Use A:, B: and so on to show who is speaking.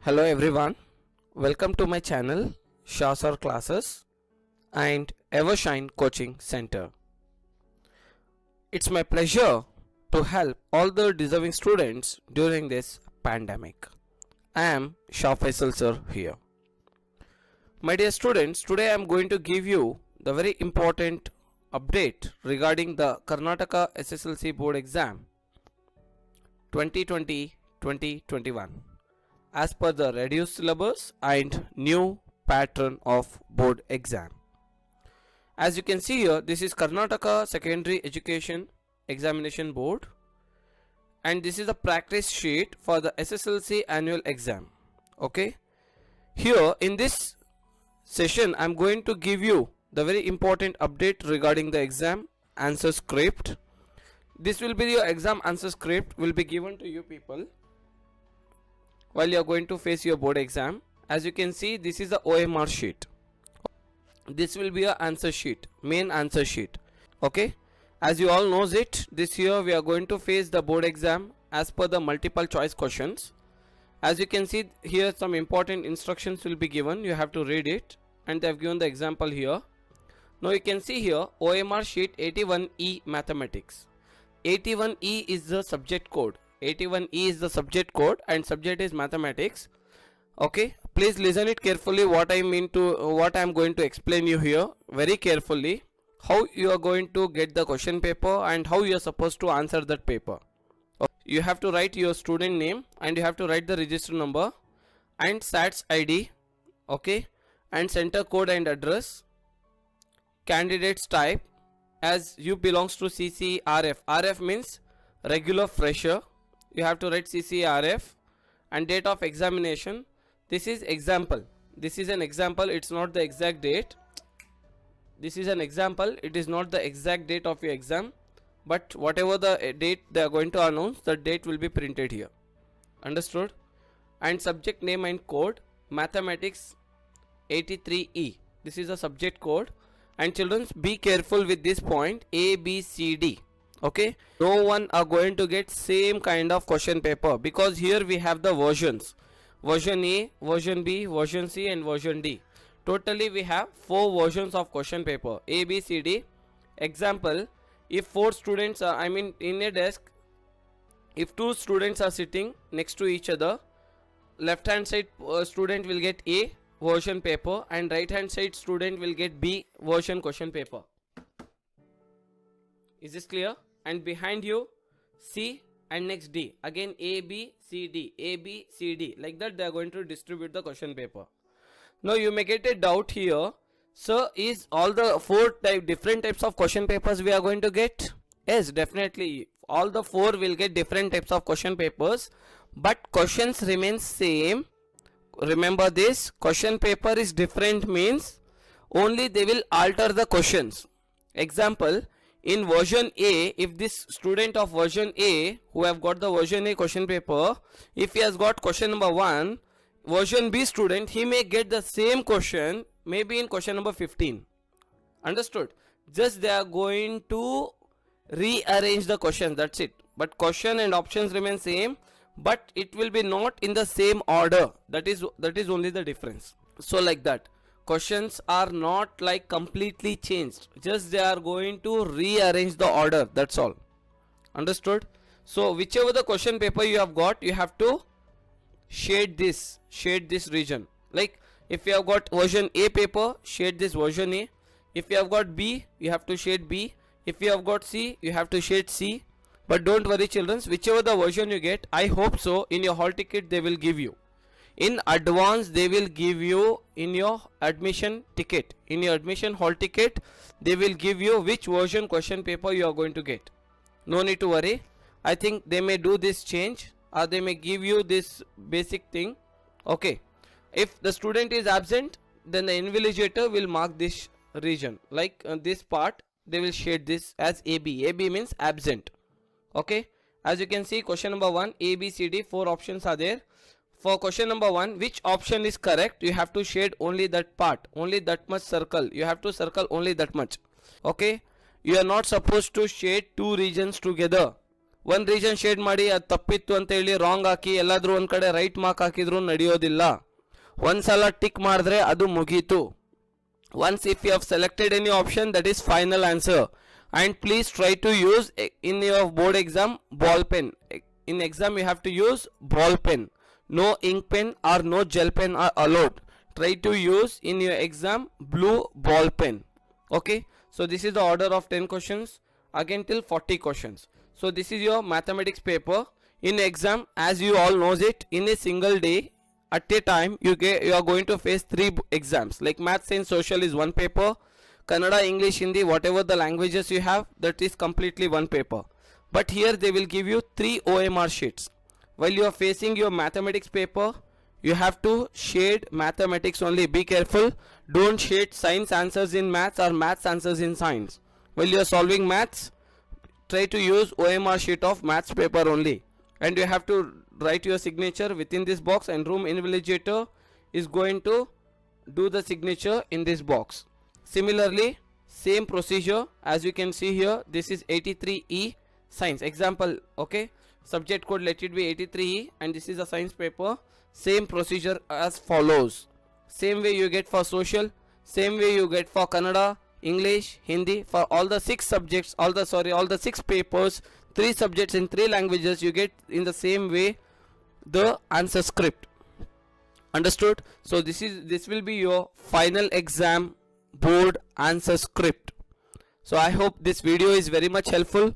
A: Hello everyone, welcome to my channel Shasar Classes and Evershine Coaching Center. It's my pleasure to help all the deserving students during this pandemic. I am Shah Faisal sir here. My dear students, today I am going to give you the very important update regarding the Karnataka SSLC board exam 2020-2021 as per the reduced syllabus and new pattern of board exam. As you can see here, this is Karnataka Secondary Education Examination Board and this is a practice sheet for the SSLC annual exam. Okay, here in this session I am going to give you the very important update regarding the exam answer script. This will be your exam answer script will be given to you people while you are going to face your board exam. As you can see, this is the OMR sheet. This will be your answer sheet, main answer sheet. Okay, as you all knows it, this year we are going to face the board exam as per the multiple choice questions. As you can see here, some important instructions will be given. You have to read it and they have given the example here. Now you can see here OMR sheet 81E mathematics. 81E is the subject code. 81E is the subject code and subject is mathematics. Okay, please listen it carefully what I am going to explain you here very carefully, how you are going to get the question paper and how you are supposed to answer that paper. Okay. You have to write your student name and you have to write the register number and SATS ID, okay, and center code and address, candidates type as you belongs to CCRF. RF means regular fresher. You have to write CCRF and date of examination. This is example. This is an example. It's not the exact date. This is an example. It is not the exact date of your exam, but whatever the date they are going to announce, the date will be printed here. Understood? And subject name and code, mathematics 83E. This is a subject code. And children, be careful with this point, A, B, C, D. Okay, no one are going to get same kind of question paper because here we have the versions, version A, version B, version C and version D. Totally we have 4 versions of question paper, A, B, C, D. Example, if 4 students are, in a desk, if 2 students are sitting next to each other, left hand side student will get A version paper and right hand side student will get B version question paper. Is this clear? And behind you C and next D, again A, B, C, D, A, B, C, D, like that they are going to distribute the question paper. Now you may get a doubt here, sir, is all the 4 different types of question papers we are going to get? Yes, definitely all the 4 will get different types of question papers, but questions remain same. Remember this, question paper is different means only they will alter the questions. Example, in version A, if this student of version A who have got the version A question paper, if he has got question number 1, version B student, he may get the same question maybe in question number 15. Understood? Just they are going to rearrange the questions, that's it. But question and options remain same, but it will be not in the same order. That is only the difference. So like that, questions are not like completely changed, just they are going to rearrange the order, that's all. Understood? So whichever the question paper you have got, you have to shade this region. Like if you have got version A paper, shade this version A. If you have got B, you have to shade B. If you have got C, you have to shade C. But don't worry children, whichever the version you get, I hope so in your hall ticket they will give you. In advance they will give you in your admission ticket, in your admission hall ticket they will give you which version question paper you are going to get. No need to worry. I think they may do this change or they may give you this basic thing. Okay, if the student is absent, then the invigilator will mark this region, like this part they will shade this as AB. AB means absent. Okay, as you can see question number 1, A, B, C, D, 4 options are there. For question number 1, which option is correct, you have to shade only that part, only that much circle, you have to circle only that much. Okay, you are not supposed to shade 2 regions together. ಒಂದು region shade ಮಾಡಿ ಅದು ತಪ್ಪಿತ್ತು ಅಂತ ಹೇಳಿ wrong ಹಾಕಿ ಎಲ್ಲಾದರೂ ಒಂದು ಕಡೆ right mark ಹಾಕಿದ್ರು ನಡೆಯೋದಿಲ್ಲ. ಒಂದ್ಸಲ ಟಿಕ್ ಮಾಡಿದ್ರೆ ಅದು ಮುಗೀತು. Once if you have selected any option, that is final answer. And please try to use in your board exam ball pen. In exam you have to use ball pen. No ink pen or no gel pen are allowed. Try to use in your exam blue ball pen. Okay, so this is the order of 10 questions again till 40 questions. So this is your mathematics paper. In exam, as you all knows it, in a single day at a time you are going to face 3 exams, like math, science, social is one paper, Kannada, English, Hindi, whatever the languages you have, that is completely one paper. But here they will give you 3 OMR sheets. While you are facing your mathematics paper, you have to shade mathematics only. Be careful, don't shade science answers in maths or maths answers in science. While you are solving maths, try to use OMR sheet of maths paper only, and you have to write your signature within this box, and room invigilator is going to do the signature in this box. Similarly, same procedure as you can see here. This is 83E science example. Okay, subject code, let it be 83E, and this is a science paper. Same procedure as follows. Same way you get for social, same way you get for Kannada, English, Hindi, for all the 6 subjects, all the 6 papers, 3 subjects in 3 languages, you get in the same way the answer script. Understood? So this will be your final exam board answer script. So I hope this video is very much helpful.